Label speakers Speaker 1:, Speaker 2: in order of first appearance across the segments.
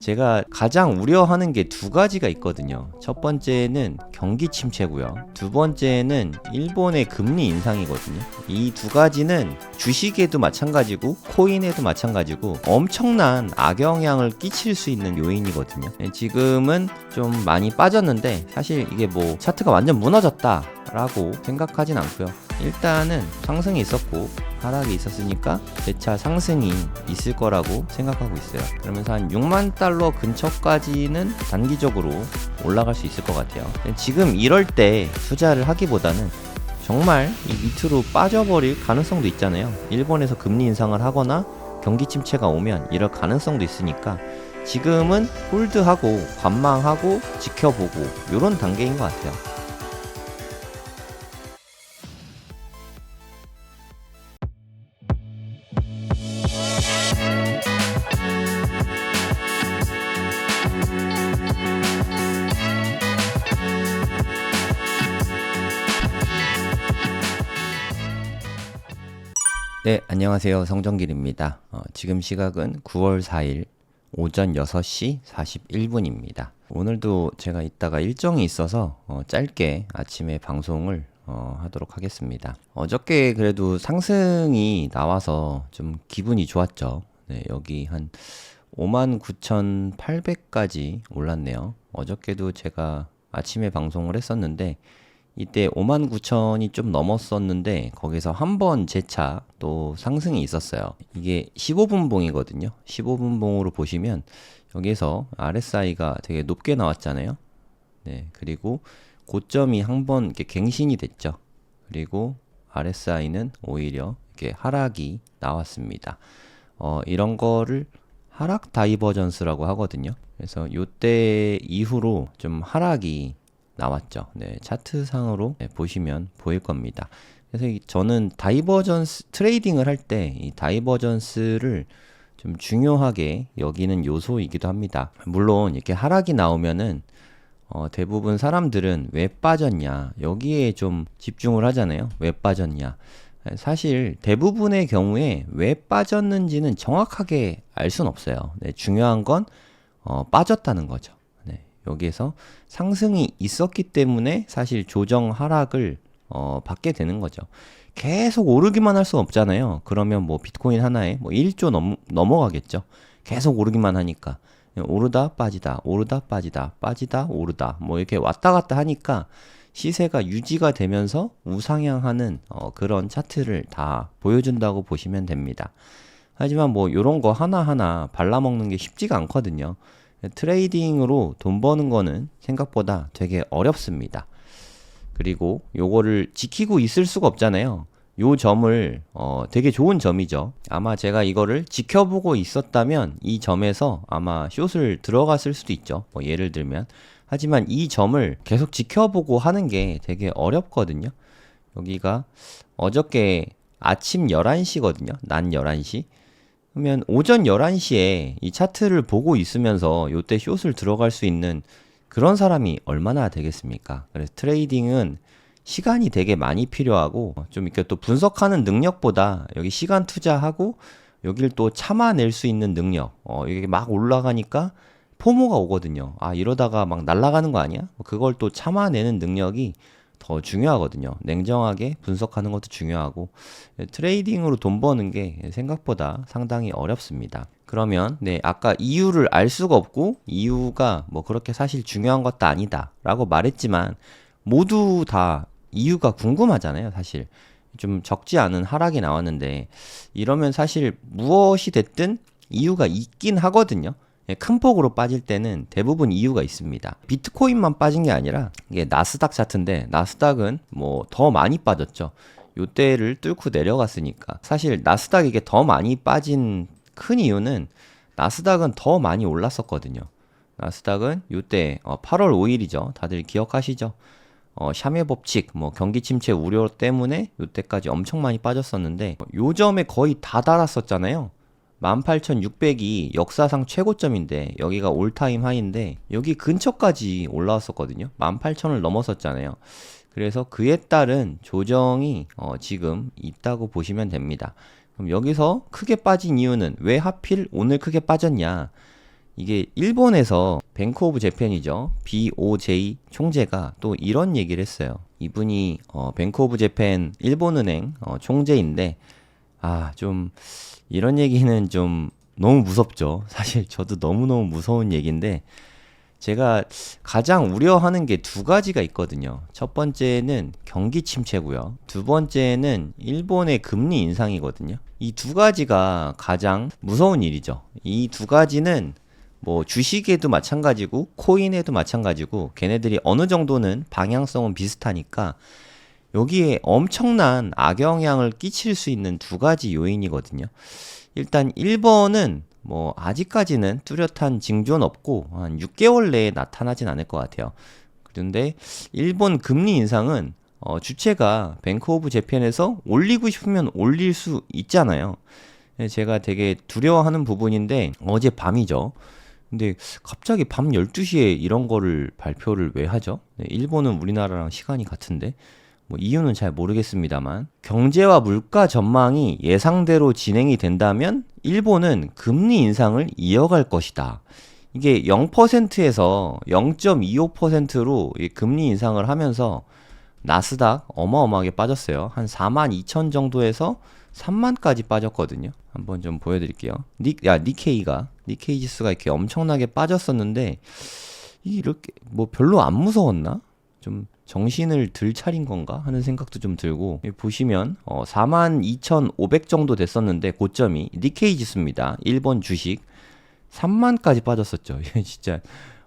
Speaker 1: 제가 가장 우려하는 게 두 가지가 있거든요. 첫 번째는 경기 침체고요. 두 번째는 일본의 금리 인상이거든요. 이 두 가지는 주식에도 마찬가지고 코인에도 마찬가지고 엄청난 악영향을 끼칠 수 있는 요인이거든요. 지금은 좀 많이 빠졌는데 사실 이게 뭐 차트가 완전 무너졌다 라고 생각하진 않고요. 일단은 상승이 있었고 하락이 있었으니까 재차 상승이 있을 거라고 생각하고 있어요. 그러면서 한 6만 달러 근처까지는 단기적으로 올라갈 수 있을 것 같아요. 지금 이럴 때 투자를 하기보다는 정말 이 밑으로 빠져버릴 가능성도 있잖아요. 일본에서 금리 인상을 하거나 경기 침체가 오면 이럴 가능성도 있으니까 지금은 홀드하고 관망하고 지켜보고 이런 단계인 것 같아요. 네, 안녕하세요. 성정길입니다. 지금 시각은 9월 4일 오전 6시 41분입니다. 오늘도 제가 이따가 일정이 있어서 짧게 아침에 방송을 하도록 하겠습니다. 어저께 그래도 상승이 나와서 좀 기분이 좋았죠. 네, 여기 한 59,800까지 올랐네요. 어저께도 제가 아침에 방송을 했었는데 이때 59,000이 좀 넘었었는데 거기서 한 번 재차 또 상승이 있었어요. 이게 15분 봉이거든요. 15분 봉으로 보시면 여기서 RSI가 되게 높게 나왔잖아요. 네, 그리고 고점이 한 번 이렇게 갱신이 됐죠. 그리고 RSI는 오히려 이렇게 하락이 나왔습니다. 이런 거를 하락 다이버전스라고 하거든요. 그래서 이때 이후로 좀 하락이 나왔죠. 네, 차트상으로 보시면 보일 겁니다. 그래서 저는 다이버전스 트레이딩을 할 때 이 다이버전스를 좀 중요하게 여기는 요소이기도 합니다. 물론 이렇게 하락이 나오면은 대부분 사람들은 왜 빠졌냐 여기에 좀 집중을 하잖아요. 왜 빠졌냐. 사실 대부분의 경우에 왜 빠졌는지는 정확하게 알 수는 없어요. 네, 중요한 건 빠졌다는 거죠. 여기에서 상승이 있었기 때문에 사실 조정 하락을 받게 되는 거죠. 계속 오르기만 할 수 없잖아요. 그러면 뭐 비트코인 하나에 뭐 1조 넘어가겠죠. 계속 오르기만 하니까 오르다 빠지다 오르다 빠지다 빠지다 오르다 뭐 이렇게 왔다 갔다 하니까 시세가 유지가 되면서 우상향하는 그런 차트를 다 보여준다고 보시면 됩니다. 하지만 뭐 이런 거 하나하나 발라먹는 게 쉽지가 않거든요. 트레이딩으로 돈 버는 거는 생각보다 되게 어렵습니다. 그리고 요거를 지키고 있을 수가 없잖아요. 요 점을 되게 좋은 점이죠. 아마 제가 이거를 지켜보고 있었다면 이 점에서 아마 숏을 들어갔을 수도 있죠. 뭐 예를 들면. 하지만 이 점을 계속 지켜보고 하는 게 되게 어렵거든요. 여기가 어저께 아침 11시거든요. 낮 11시. 그러면 오전 11시에 이 차트를 보고 있으면서 요때 숏을 들어갈 수 있는 그런 사람이 얼마나 되겠습니까? 그래서 트레이딩은 시간이 되게 많이 필요하고 좀 이렇게 또 분석하는 능력보다 여기 시간 투자하고 여길 또 참아낼 수 있는 능력 이게 막 올라가니까 포모가 오거든요. 아 이러다가 막 날아가는 거 아니야? 그걸 또 참아내는 능력이 더 중요하거든요. 냉정하게 분석하는 것도 중요하고 트레이딩으로 돈 버는 게 생각보다 상당히 어렵습니다. 그러면 아까 이유를 알 수가 없고 이유가 뭐 그렇게 사실 중요한 것도 아니다 라고 말했지만 모두 다 이유가 궁금하잖아요. 사실 좀 적지 않은 하락이 나왔는데 이러면 사실 무엇이 됐든 이유가 있긴 하거든요. 큰 폭으로 빠질 때는 대부분 이유가 있습니다. 비트코인만 빠진 게 아니라 이게 나스닥 차트인데 나스닥은 뭐 더 많이 빠졌죠. 요때를 뚫고 내려갔으니까 사실 나스닥 이게 더 많이 빠진 큰 이유는 나스닥은 더 많이 올랐었거든요. 나스닥은 요때 8월 5일이죠. 다들 기억하시죠? 샤메 법칙, 뭐 경기 침체 우려 때문에 요때까지 엄청 많이 빠졌었는데 요 점에 거의 다 달았었잖아요. 18,600이 역사상 최고점인데 여기가 올타임 하이인데 여기 근처까지 올라왔었거든요. 18,000을 넘었었잖아요. 그래서 그에 따른 조정이 지금 있다고 보시면 됩니다. 그럼 여기서 크게 빠진 이유는 왜 하필 오늘 크게 빠졌냐? 이게 일본에서 뱅크 오브 재팬이죠. BOJ 총재가 또 이런 얘기를 했어요. 이분이 뱅크 오브 재팬 일본은행 총재인데 좀 이런 얘기는 좀 너무 무섭죠. 사실 저도 너무너무 무서운 얘기인데 제가 가장 우려하는 게 두 가지가 있거든요. 첫 번째는 경기 침체고요. 두 번째는 일본의 금리 인상이거든요. 이 두 가지가 가장 무서운 일이죠. 이 두 가지는 뭐 주식에도 마찬가지고 코인에도 마찬가지고 걔네들이 어느 정도는 방향성은 비슷하니까 여기에 엄청난 악영향을 끼칠 수 있는 두 가지 요인이거든요. 일단 1번은 뭐 아직까지는 뚜렷한 징조는 없고 한 6개월 내에 나타나진 않을 것 같아요. 그런데 일본 금리 인상은 주체가 뱅크 오브 재팬에서 올리고 싶으면 올릴 수 있잖아요. 제가 되게 두려워하는 부분인데 어제 밤이죠. 근데 갑자기 밤 12시에 이런 거를 발표를 왜 하죠? 일본은 우리나라랑 시간이 같은데 뭐 이유는 잘 모르겠습니다만 경제와 물가 전망이 예상대로 진행이 된다면 일본은 금리 인상을 이어갈 것이다. 이게 0%에서 0.25%로 금리 인상을 하면서 나스닥 어마어마하게 빠졌어요. 한 42,000 정도에서 3만까지 빠졌거든요. 한번 좀 보여드릴게요. 니케이 지수가 이렇게 엄청나게 빠졌었는데 이렇게 뭐 별로 안 무서웠나? 좀 정신을 들 차린 건가 하는 생각도 좀 들고 보시면 42,500 정도 됐었는데 고점이 니케이 지수입니다. 일본 주식 3만까지 빠졌었죠. 진짜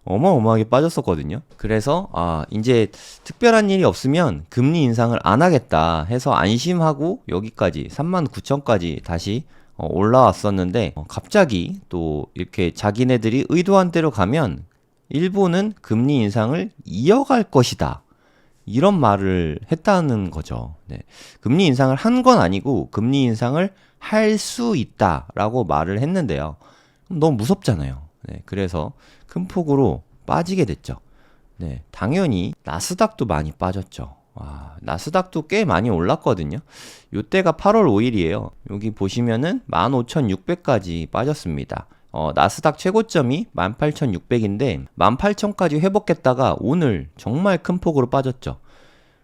Speaker 1: 어마어마하게 빠졌었거든요. 그래서 이제 특별한 일이 없으면 금리 인상을 안 하겠다 해서 안심하고 여기까지 39,000까지 다시 올라왔었는데 갑자기 또 이렇게 자기네들이 의도한 대로 가면 일본은 금리 인상을 이어갈 것이다. 이런 말을 했다는 거죠. 네. 금리 인상을 한 건 아니고 금리 인상을 할 수 있다라고 말을 했는데요. 너무 무섭잖아요. 네. 그래서 큰 폭으로 빠지게 됐죠. 네. 당연히 나스닥도 많이 빠졌죠. 나스닥도 꽤 많이 올랐거든요. 요때가 8월 5일이에요. 여기 보시면은 15,600까지 빠졌습니다. 나스닥 최고점이 18,600인데 18,000까지 회복했다가 오늘 정말 큰 폭으로 빠졌죠.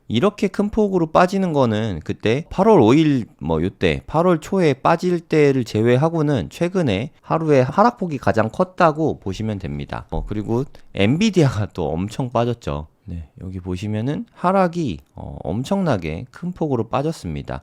Speaker 1: 이렇게 큰 폭으로 빠지는 거는 그때 8월 5일 요때 8월 초에 빠질 때를 제외하고는 최근에 하루에 하락폭이 가장 컸다고 보시면 됩니다. 그리고 엔비디아가 또 엄청 빠졌죠. 네, 여기 보시면은 하락이 엄청나게 큰 폭으로 빠졌습니다.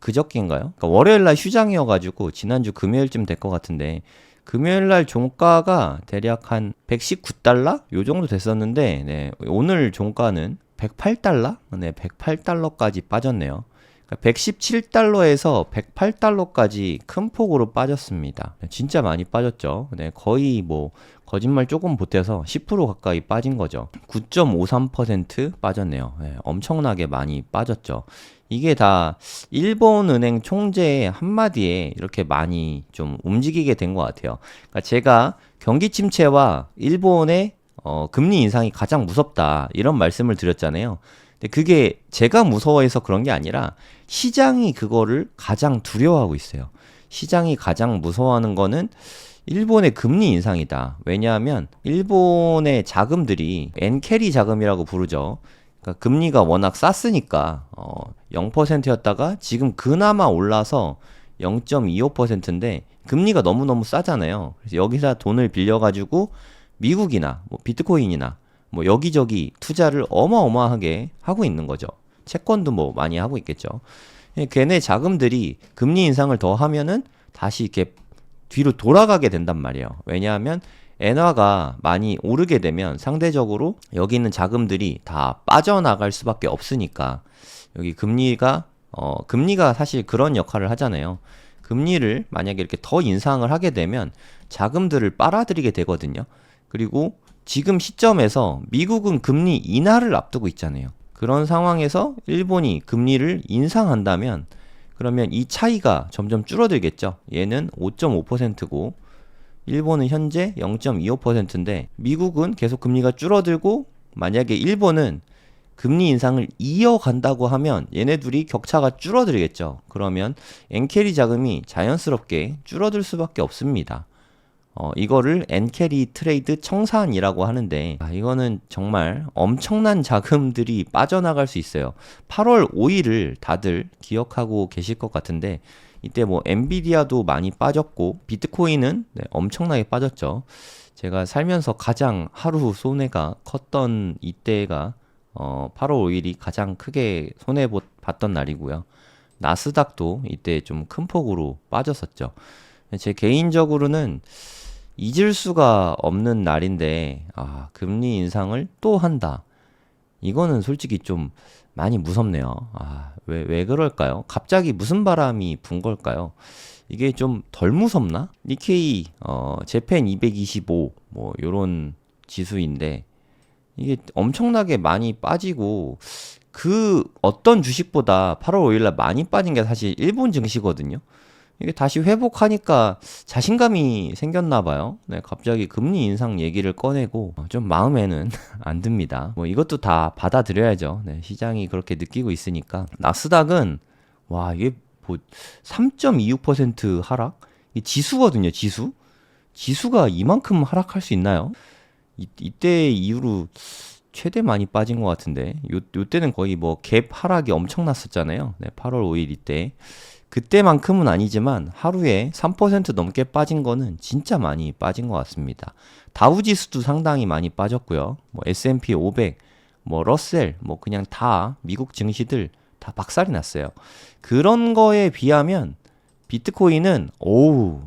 Speaker 1: 그저께인가요? 그러니까 월요일날 휴장이어가지고 지난주 금요일쯤 될 것 같은데 금요일날 종가가 대략 한 119달러? 요 정도 됐었는데 네, 오늘 종가는 108달러? 네, 108달러까지 빠졌네요. 그러니까 117달러에서 108달러까지 큰 폭으로 빠졌습니다. 진짜 많이 빠졌죠. 네, 거의 뭐 거짓말 조금 보태서 10% 가까이 빠진 거죠. 9.53% 빠졌네요. 네, 엄청나게 많이 빠졌죠. 이게 다 일본은행 총재의 한마디에 이렇게 많이 좀 움직이게 된 것 같아요. 그러니까 제가 경기 침체와 일본의 금리 인상이 가장 무섭다 이런 말씀을 드렸잖아요. 근데 그게 제가 무서워해서 그런 게 아니라 시장이 그거를 가장 두려워하고 있어요. 시장이 가장 무서워하는 거는 일본의 금리 인상이다. 왜냐하면 일본의 자금들이 엔캐리 자금이라고 부르죠. 그러니까 금리가 워낙 쌌으니까 0%였다가 지금 그나마 올라서 0.25%인데 금리가 너무너무 싸잖아요. 그래서 여기서 돈을 빌려가지고 미국이나 뭐 비트코인이나 뭐 여기저기 투자를 어마어마하게 하고 있는 거죠. 채권도 뭐 많이 하고 있겠죠. 걔네 자금들이 금리 인상을 더 하면은 다시 이렇게 뒤로 돌아가게 된단 말이에요. 왜냐하면 엔화가 많이 오르게 되면 상대적으로 여기 있는 자금들이 다 빠져나갈 수밖에 없으니까 여기 금리가 사실 그런 역할을 하잖아요. 금리를 만약에 이렇게 더 인상을 하게 되면 자금들을 빨아들이게 되거든요. 그리고 지금 시점에서 미국은 금리 인하를 앞두고 있잖아요. 그런 상황에서 일본이 금리를 인상한다면 그러면 이 차이가 점점 줄어들겠죠. 얘는 5.5%고 일본은 현재 0.25%인데 미국은 계속 금리가 줄어들고 만약에 일본은 금리 인상을 이어간다고 하면 얘네 둘이 격차가 줄어들겠죠. 그러면 엔캐리 자금이 자연스럽게 줄어들 수밖에 없습니다. 이거를 엔캐리 트레이드 청산이라고 하는데, 이거는 정말 엄청난 자금들이 빠져나갈 수 있어요. 8월 5일을 다들 기억하고 계실 것 같은데, 이때 뭐 엔비디아도 많이 빠졌고 비트코인은 엄청나게 빠졌죠. 제가 살면서 가장 하루 손해가 컸던 이때가 8월 5일이 가장 크게 손해 봤던 날이고요. 나스닥도 이때 좀 큰 폭으로 빠졌었죠. 제 개인적으로는 잊을 수가 없는 날인데, 금리 인상을 또 한다. 이거는 솔직히 좀 많이 무섭네요. 왜 그럴까요? 갑자기 무슨 바람이 분 걸까요? 이게 좀 덜 무섭나? 니케이, 재팬 225, 뭐, 요런 지수인데, 이게 엄청나게 많이 빠지고, 그 어떤 주식보다 8월 5일날 많이 빠진 게 사실 일본 증시거든요. 이게 다시 회복하니까 자신감이 생겼나 봐요. 네, 갑자기 금리 인상 얘기를 꺼내고 좀 마음에는 안 듭니다. 뭐 이것도 다 받아들여야죠. 네, 시장이 그렇게 느끼고 있으니까. 나스닥은 와, 이게 뭐 3.26% 하락? 이 지수거든요, 지수. 지수가 이만큼 하락할 수 있나요? 이때 이후로 최대 많이 빠진 것 같은데, 요때는 거의 뭐 갭 하락이 엄청났었잖아요. 네, 8월 5일 이때. 그때만큼은 아니지만 하루에 3% 넘게 빠진 거는 진짜 많이 빠진 것 같습니다. 다우지수도 상당히 많이 빠졌고요. 뭐 S&P 500, 뭐 러셀, 뭐 그냥 다 미국 증시들 다 박살이 났어요. 그런 거에 비하면 비트코인은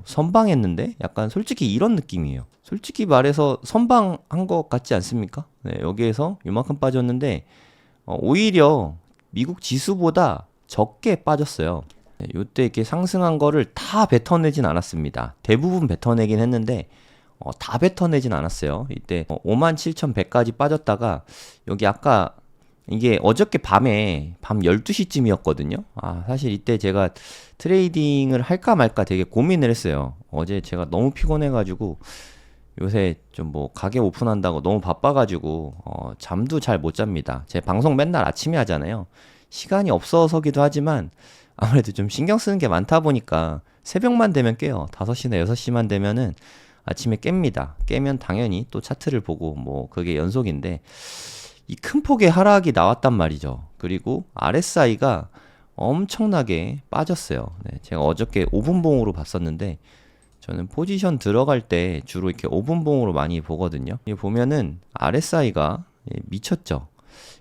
Speaker 1: 선방했는데 약간 솔직히 이런 느낌이에요. 솔직히 말해서 선방한 것 같지 않습니까? 네, 여기에서 요만큼 빠졌는데 오히려 미국 지수보다 적게 빠졌어요. 네, 요때 이렇게 상승한 거를 다 뱉어내진 않았습니다. 대부분 뱉어내긴 했는데 다 뱉어내진 않았어요. 이때 57,100까지 빠졌다가 여기 아까 이게 어저께 밤 12시쯤이었거든요. 사실 이때 제가 트레이딩을 할까 말까 되게 고민을 했어요. 어제 제가 너무 피곤해가지고 요새 좀 뭐 가게 오픈한다고 너무 바빠가지고 잠도 잘 못 잡니다. 제 방송 맨날 아침에 하잖아요. 시간이 없어서기도 하지만 아무래도 좀 신경 쓰는 게 많다 보니까 새벽만 되면 깨요. 5시나 6시만 되면은 아침에 깹니다. 깨면 당연히 또 차트를 보고 뭐 그게 연속인데 이 큰 폭의 하락이 나왔단 말이죠. 그리고 RSI가 엄청나게 빠졌어요. 네, 제가 어저께 5분봉으로 봤었는데 저는 포지션 들어갈 때 주로 이렇게 5분봉으로 많이 보거든요. 여기 보면은 RSI가 미쳤죠.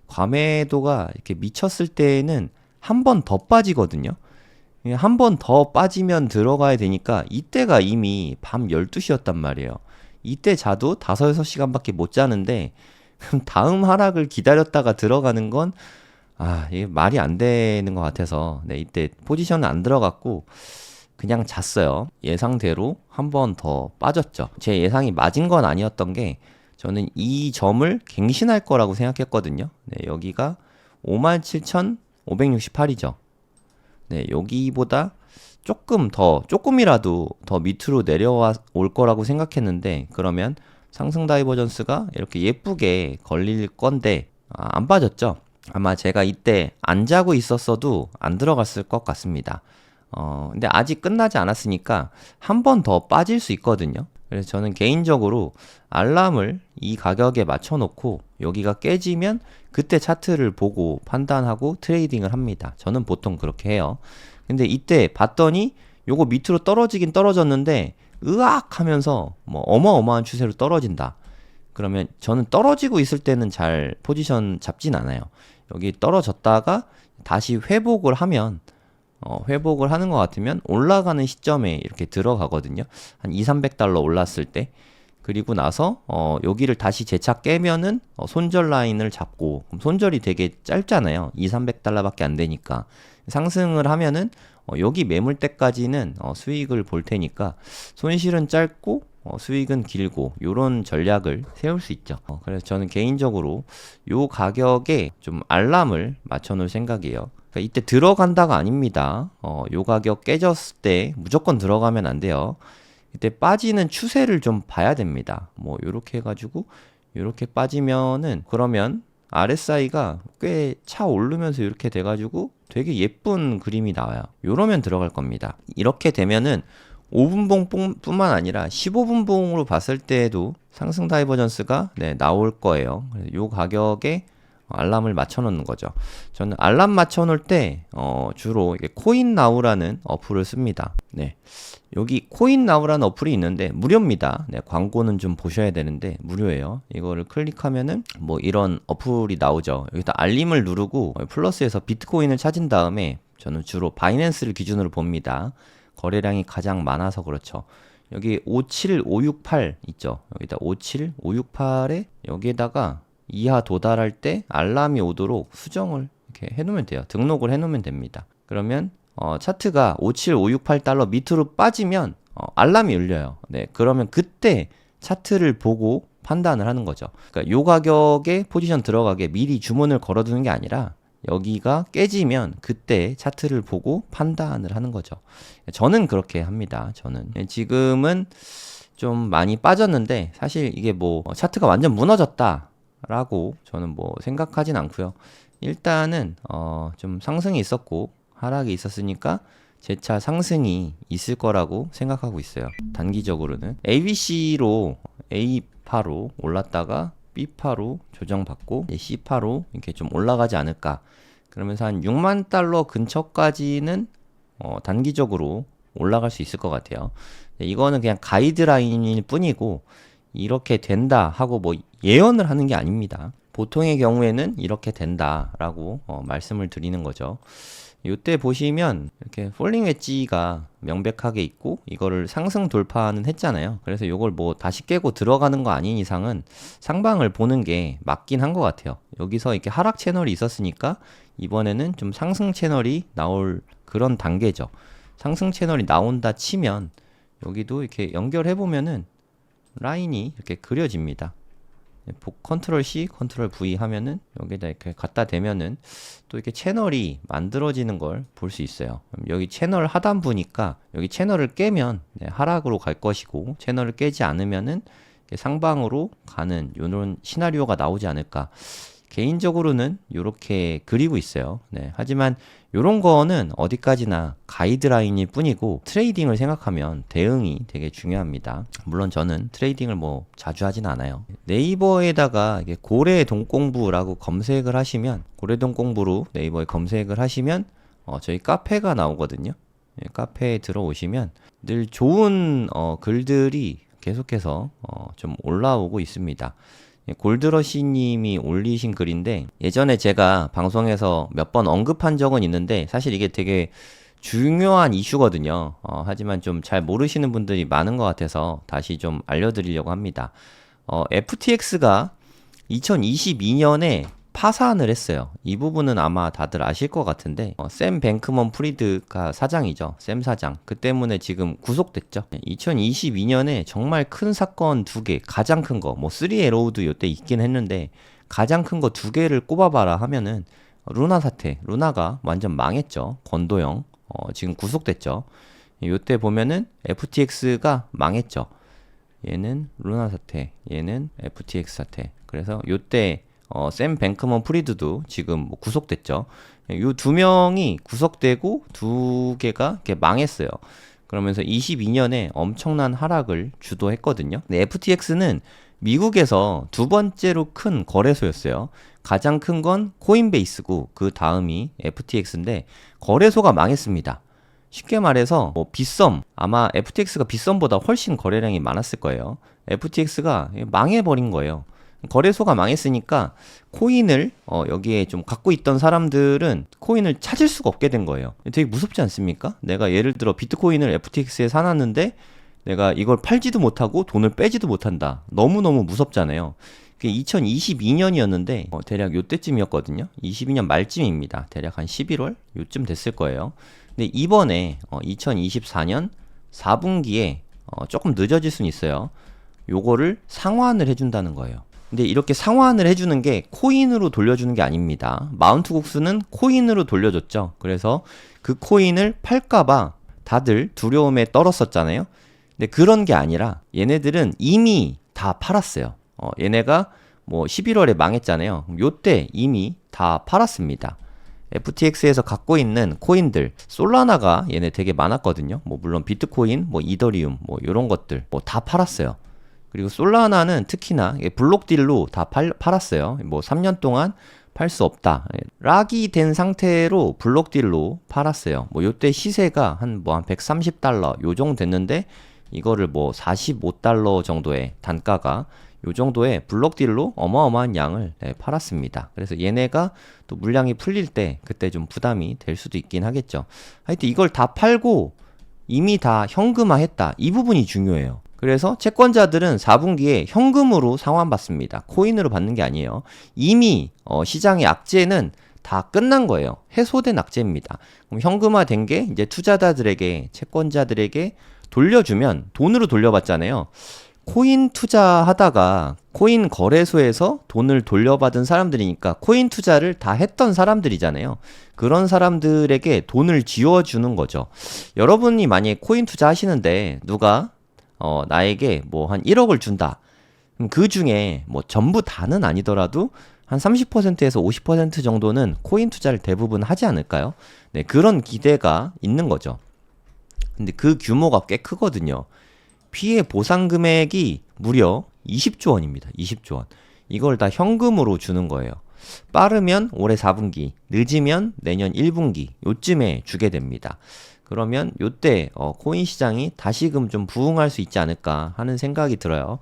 Speaker 1: 과매도가 이렇게 미쳤을 때에는 한 번 더 빠지거든요. 한 번 더 빠지면 들어가야 되니까 이때가 이미 밤 12시였단 말이에요. 이때 자도 5, 6시간밖에 못 자는데 그럼 다음 하락을 기다렸다가 들어가는 건 이게 말이 안 되는 것 같아서 네, 이때 포지션은 안 들어갔고 그냥 잤어요. 예상대로 한 번 더 빠졌죠. 제 예상이 맞은 건 아니었던 게 저는 이 점을 갱신할 거라고 생각했거든요. 네, 여기가 57,568이죠. 네, 여기보다 조금이라도 더 밑으로 내려와 올 거라고 생각했는데 그러면 상승 다이버전스가 이렇게 예쁘게 걸릴 건데 안 빠졌죠. 아마 제가 이때 안 자고 있었어도 안 들어갔을 것 같습니다. 근데 아직 끝나지 않았으니까 한 번 더 빠질 수 있거든요. 그래서 저는 개인적으로 알람을 이 가격에 맞춰 놓고 여기가 깨지면 그때 차트를 보고 판단하고 트레이딩을 합니다. 저는 보통 그렇게 해요. 근데 이때 봤더니 요거 밑으로 떨어지긴 떨어졌는데 으악 하면서 뭐 어마어마한 추세로 떨어진다. 그러면 저는 떨어지고 있을 때는 잘 포지션 잡진 않아요. 여기 떨어졌다가 다시 회복을 하면 회복을 하는 것 같으면 올라가는 시점에 이렇게 들어가거든요. 한 200~300달러 올랐을 때. 그리고 나서 여기를 다시 재차 깨면은 손절 라인을 잡고 그럼 손절이 되게 짧잖아요. 200~300달러밖에 안 되니까. 상승을 하면은 여기 매물대까지는 수익을 볼 테니까 손실은 짧고 수익은 길고 요런 전략을 세울 수 있죠. 그래서 저는 개인적으로 요 가격에 좀 알람을 맞춰 놓을 생각이에요. 그러니까 이때 들어간다가 아닙니다. 요 가격 깨졌을 때 무조건 들어가면 안 돼요. 이때 빠지는 추세를 좀 봐야 됩니다. 뭐 요렇게 해가지고 요렇게 빠지면은 그러면 RSI가 꽤 차 오르면서 이렇게 돼가지고 되게 예쁜 그림이 나와요. 요러면 들어갈 겁니다. 이렇게 되면은 5분봉뿐만 아니라 15분봉으로 봤을 때에도 상승 다이버전스가 나올 거예요. 이 가격에 알람을 맞춰 놓는 거죠. 저는 알람 맞춰 놓을 때 주로 이게 코인나우라는 어플을 씁니다. 여기 코인나우라는 어플이 있는데 무료입니다. 광고는 좀 보셔야 되는데 무료예요. 이거를 클릭하면은 뭐 이런 어플이 나오죠. 여기다 알림을 누르고 플러스에서 비트코인을 찾은 다음에 저는 주로 바이낸스를 기준으로 봅니다. 거래량이 가장 많아서 그렇죠. 여기 57568 있죠. 여기다 57568에 여기에다가 이하 도달할 때 알람이 오도록 수정을 이렇게 해놓으면 돼요. 등록을 해놓으면 됩니다. 그러면 차트가 57568달러 밑으로 빠지면 알람이 울려요. 그러면 그때 차트를 보고 판단을 하는 거죠. 그러니까 요 가격에 포지션 들어가게 미리 주문을 걸어두는 게 아니라 여기가 깨지면 그때 차트를 보고 판단을 하는 거죠. 저는 그렇게 합니다. 저는 지금은 좀 많이 빠졌는데 사실 이게 뭐 차트가 완전 무너졌다 라고 저는 뭐 생각하진 않고요. 일단은 좀 상승이 있었고 하락이 있었으니까 재차 상승이 있을 거라고 생각하고 있어요. 단기적으로는 ABC로 A파로 올랐다가 B파로 조정받고 C파로 이렇게 좀 올라가지 않을까. 그러면서 한 6만 달러 근처까지는 단기적으로 올라갈 수 있을 것 같아요. 이거는 그냥 가이드라인일 뿐이고 이렇게 된다 하고 뭐 예언을 하는 게 아닙니다. 보통의 경우에는 이렇게 된다라고 말씀을 드리는 거죠. 이때 보시면 이렇게 폴링 웨지가 명백하게 있고 이거를 상승 돌파는 했잖아요. 그래서 이걸 뭐 다시 깨고 들어가는 거 아닌 이상은 상방을 보는 게 맞긴 한 것 같아요. 여기서 이렇게 하락 채널이 있었으니까 이번에는 좀 상승 채널이 나올 그런 단계죠. 상승 채널이 나온다 치면 여기도 이렇게 연결해 보면은 라인이 이렇게 그려집니다. 컨트롤 C, 컨트롤 V 하면은 여기다 이렇게 갖다 대면은 또 이렇게 채널이 만들어지는 걸 볼 수 있어요. 여기 채널 하단부니까 여기 채널을 깨면 하락으로 갈 것이고 채널을 깨지 않으면은 상방으로 가는 이런 시나리오가 나오지 않을까. 개인적으로는 이렇게 그리고 있어요. 하지만 이런 거는 어디까지나 가이드라인일 뿐이고 트레이딩을 생각하면 대응이 되게 중요합니다. 물론 저는 트레이딩을 뭐 자주 하진 않아요. 네이버에다가 고래동공부라고 검색을 하시면 고래동공부로 네이버에 검색을 하시면 저희 카페가 나오거든요. 카페에 들어오시면 늘 좋은 글들이 계속해서 좀 올라오고 있습니다. 골드러시 님이 올리신 글인데 예전에 제가 방송에서 몇 번 언급한 적은 있는데 사실 이게 되게 중요한 이슈거든요. 하지만 좀 잘 모르시는 분들이 많은 것 같아서 다시 좀 알려드리려고 합니다. FTX가 2022년에 파산을 했어요. 이 부분은 아마 다들 아실 것 같은데 샘 뱅크먼 프리드가 사장이죠. 샘 사장. 그 때문에 지금 구속됐죠. 2022년에 정말 큰 사건 두 개, 가장 큰 거, 뭐 3LO도 이때 있긴 했는데 가장 큰 거 두 개를 꼽아봐라 하면은 루나 사태, 루나가 완전 망했죠. 권도영 지금 구속됐죠. 이때 보면은 FTX가 망했죠. 얘는 루나 사태, 얘는 FTX 사태. 그래서 이때 샘 뱅크먼 프리드도 지금 뭐 구속됐죠. 이 두 명이 구속되고 두 개가 이렇게 망했어요. 그러면서 22년에 엄청난 하락을 주도했거든요. 근데 FTX는 미국에서 두 번째로 큰 거래소였어요. 가장 큰 건 코인베이스고 그 다음이 FTX인데 거래소가 망했습니다. 쉽게 말해서 뭐 빗썸, 아마 FTX가 빗썸보다 훨씬 거래량이 많았을 거예요. FTX가 망해버린 거예요. 거래소가 망했으니까 코인을 여기에 좀 갖고 있던 사람들은 코인을 찾을 수가 없게 된 거예요. 되게 무섭지 않습니까? 내가 예를 들어 비트코인을 FTX에 사놨는데 내가 이걸 팔지도 못하고 돈을 빼지도 못한다. 너무너무 무섭잖아요. 그게 2022년이었는데 대략 요때쯤이었거든요. 22년 말쯤입니다. 대략 한 11월 요쯤 됐을 거예요. 근데 이번에 2024년 4분기에 조금 늦어질 수는 있어요. 요거를 상환을 해준다는 거예요. 근데 이렇게 상환을 해주는 게 코인으로 돌려주는 게 아닙니다. 마운트 국수는 코인으로 돌려줬죠. 그래서 그 코인을 팔까봐 다들 두려움에 떨었었잖아요. 근데 그런 게 아니라 얘네들은 이미 다 팔았어요. 얘네가 뭐 11월에 망했잖아요. 요때 이미 다 팔았습니다. FTX에서 갖고 있는 코인들, 솔라나가 얘네 되게 많았거든요. 뭐 물론 비트코인, 뭐 이더리움, 뭐 이런 것들 뭐 다 팔았어요. 그리고 솔라나는 특히나 블록딜로 다 팔았어요. 뭐 3년 동안 팔 수 없다. 락이 된 상태로 블록딜로 팔았어요. 뭐 요때 시세가 한 130달러 요 정도 됐는데 이거를 뭐 45달러 정도의 단가가 요 정도의 블록딜로 어마어마한 양을 팔았습니다. 그래서 얘네가 또 물량이 풀릴 때 그때 좀 부담이 될 수도 있긴 하겠죠. 하여튼 이걸 다 팔고 이미 다 현금화했다. 이 부분이 중요해요. 그래서 채권자들은 4분기에 현금으로 상환받습니다. 코인으로 받는 게 아니에요. 이미 시장의 악재는 다 끝난 거예요. 해소된 악재입니다. 그럼 현금화된 게 이제 투자자들에게, 채권자들에게 돌려주면 돈으로 돌려받잖아요. 코인 투자하다가 코인 거래소에서 돈을 돌려받은 사람들이니까 코인 투자를 다 했던 사람들이잖아요. 그런 사람들에게 돈을 쥐어주는 거죠. 여러분이 만약에 코인 투자 하시는데 누가 나에게 뭐 한 1억을 준다. 그럼 그 중에 뭐 전부 다는 아니더라도 한 30%에서 50% 정도는 코인 투자를 대부분 하지 않을까요? 네, 그런 기대가 있는 거죠. 근데 그 규모가 꽤 크거든요. 피해 보상 금액이 무려 20조 원입니다. 20조 원. 이걸 다 현금으로 주는 거예요. 빠르면 올해 4분기, 늦으면 내년 1분기 요쯤에 주게 됩니다. 그러면 요때 코인 시장이 다시금 좀 부흥할 수 있지 않을까 하는 생각이 들어요.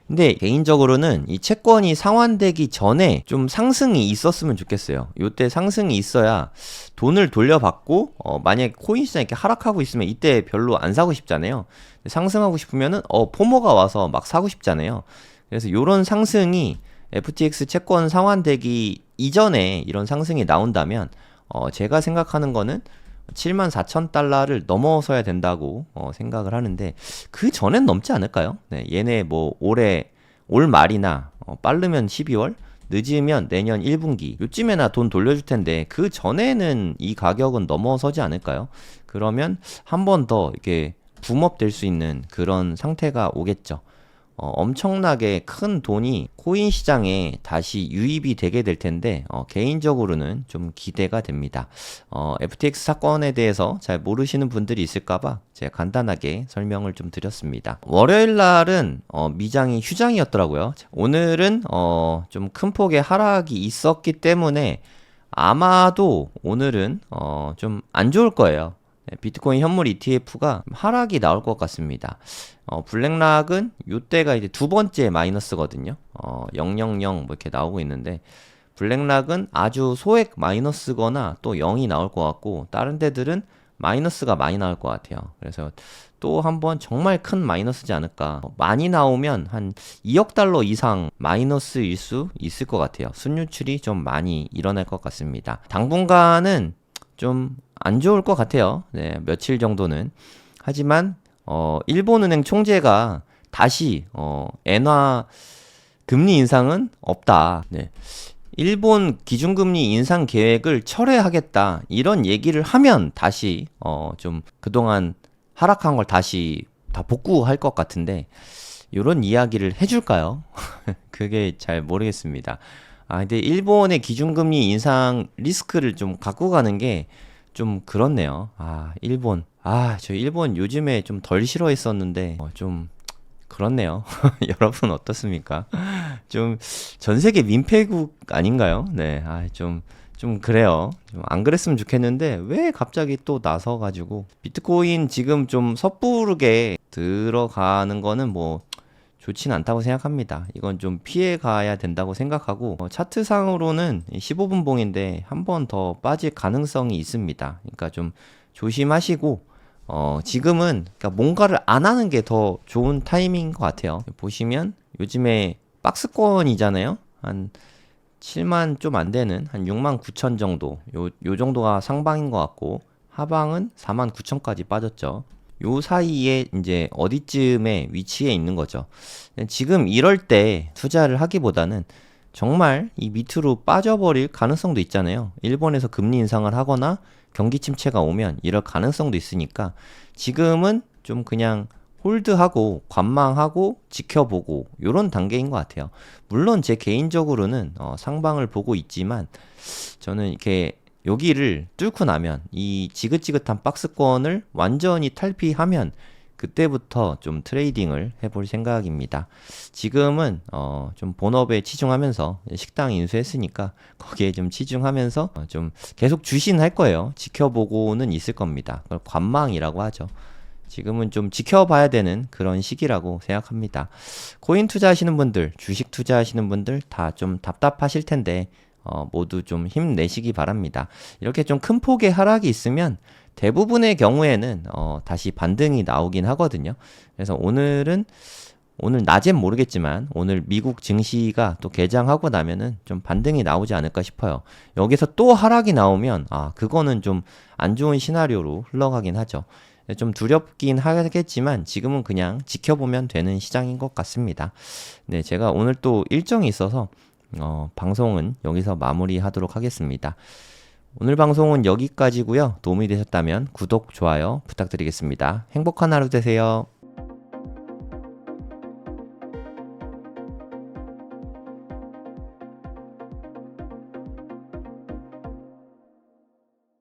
Speaker 1: 근데 개인적으로는 이 채권이 상환되기 전에 좀 상승이 있었으면 좋겠어요. 요때 상승이 있어야 돈을 돌려받고 만약에 코인 시장이 이렇게 하락하고 있으면 이때 별로 안 사고 싶잖아요. 상승하고 싶으면은 포모가 와서 막 사고 싶잖아요. 그래서 요런 상승이 FTX 채권 상환되기 이전에 이런 상승이 나온다면 제가 생각하는 거는 74,000달러를 넘어서야 된다고 생각을 하는데 그 전엔 넘지 않을까요? 네, 얘네 뭐 올 말이나 빠르면 12월, 늦으면 내년 1분기 요쯤에나 돈 돌려줄 텐데 그 전에는 이 가격은 넘어서지 않을까요? 그러면 한 번 더 이렇게 붐업 될 수 있는 그런 상태가 오겠죠. 엄청나게 큰 돈이 코인 시장에 다시 유입이 되게 될 텐데 개인적으로는 좀 기대가 됩니다. FTX 사건에 대해서 잘 모르시는 분들이 있을까봐 제가 간단하게 설명을 좀 드렸습니다. 월요일 날은 미장이 휴장이었더라고요. 오늘은 좀 큰 폭의 하락이 있었기 때문에 아마도 오늘은 좀 안 좋을 거예요. 네, 비트코인 현물 ETF가 하락이 나올 것 같습니다. 블랙락은 요때가 이제 두 번째 마이너스거든요. 000 뭐 이렇게 나오고 있는데 블랙락은 아주 소액 마이너스거나 또 0이 나올 것 같고 다른 데들은 마이너스가 많이 나올 것 같아요. 그래서 또 한번 정말 큰 마이너스지 않을까. 많이 나오면 한 2억 달러 이상 마이너스일 수 있을 것 같아요. 순유출이 좀 많이 일어날 것 같습니다. 당분간은 좀 안 좋을 것 같아요. 네, 며칠 정도는. 하지만 일본은행 총재가 다시 엔화 금리 인상은 없다. 네. 일본 기준금리 인상 계획을 철회하겠다. 이런 얘기를 하면 다시 좀 그동안 하락한 걸 다시 다 복구할 것 같은데 이런 이야기를 해줄까요? 그게 잘 모르겠습니다. 근데 일본의 기준금리 인상 리스크를 좀 갖고 가는 게 좀 그렇네요. 일본. 저 일본 요즘에 좀 덜 싫어했었는데, 좀, 그렇네요. 여러분 어떻습니까? 좀, 전 세계 민폐국 아닌가요? 네, 좀 그래요. 좀 안 그랬으면 좋겠는데, 왜 갑자기 또 나서가지고, 비트코인 지금 좀 섣부르게 들어가는 거는 뭐, 좋진 않다고 생각합니다. 이건 좀 피해 가야 된다고 생각하고 차트상으로는 15분 봉인데 한 번 더 빠질 가능성이 있습니다. 그러니까 좀 조심하시고 지금은 그러니까 뭔가를 안 하는 게 더 좋은 타이밍인 것 같아요. 보시면 요즘에 박스권이잖아요. 한 7만 좀 안 되는 한 6만 9천 정도 요 정도가 상방인 것 같고 하방은 4만 9천까지 빠졌죠. 요 사이에 이제 어디쯤에 위치해 있는 거죠. 지금 이럴 때 투자를 하기보다는 정말 이 밑으로 빠져버릴 가능성도 있잖아요. 일본에서 금리 인상을 하거나 경기 침체가 오면 이럴 가능성도 있으니까 지금은 좀 그냥 홀드하고 관망하고 지켜보고 요런 단계인 것 같아요. 물론 제 개인적으로는 상방을 보고 있지만 저는 이렇게 여기를 뚫고 나면 이 지긋지긋한 박스권을 완전히 탈피하면 그때부터 좀 트레이딩을 해볼 생각입니다. 지금은 좀 본업에 치중하면서 식당 인수했으니까 거기에 좀 치중하면서 좀 계속 주신할 거예요. 지켜보고는 있을 겁니다. 그걸 관망이라고 하죠. 지금은 좀 지켜봐야 되는 그런 시기라고 생각합니다. 코인 투자하시는 분들, 주식 투자하시는 분들 다 좀 답답하실 텐데 모두 좀 힘내시기 바랍니다. 이렇게 좀 큰 폭의 하락이 있으면 대부분의 경우에는 다시 반등이 나오긴 하거든요. 그래서 오늘 낮엔 모르겠지만 오늘 미국 증시가 또 개장하고 나면은 좀 반등이 나오지 않을까 싶어요. 여기서 또 하락이 나오면 그거는 좀 안 좋은 시나리오로 흘러가긴 하죠. 좀 두렵긴 하겠지만 지금은 그냥 지켜보면 되는 시장인 것 같습니다. 네, 제가 오늘 또 일정이 있어서 방송은 여기서 마무리하도록 하겠습니다. 오늘 방송은 여기까지고요. 도움이 되셨다면 구독, 좋아요 부탁드리겠습니다. 행복한 하루 되세요.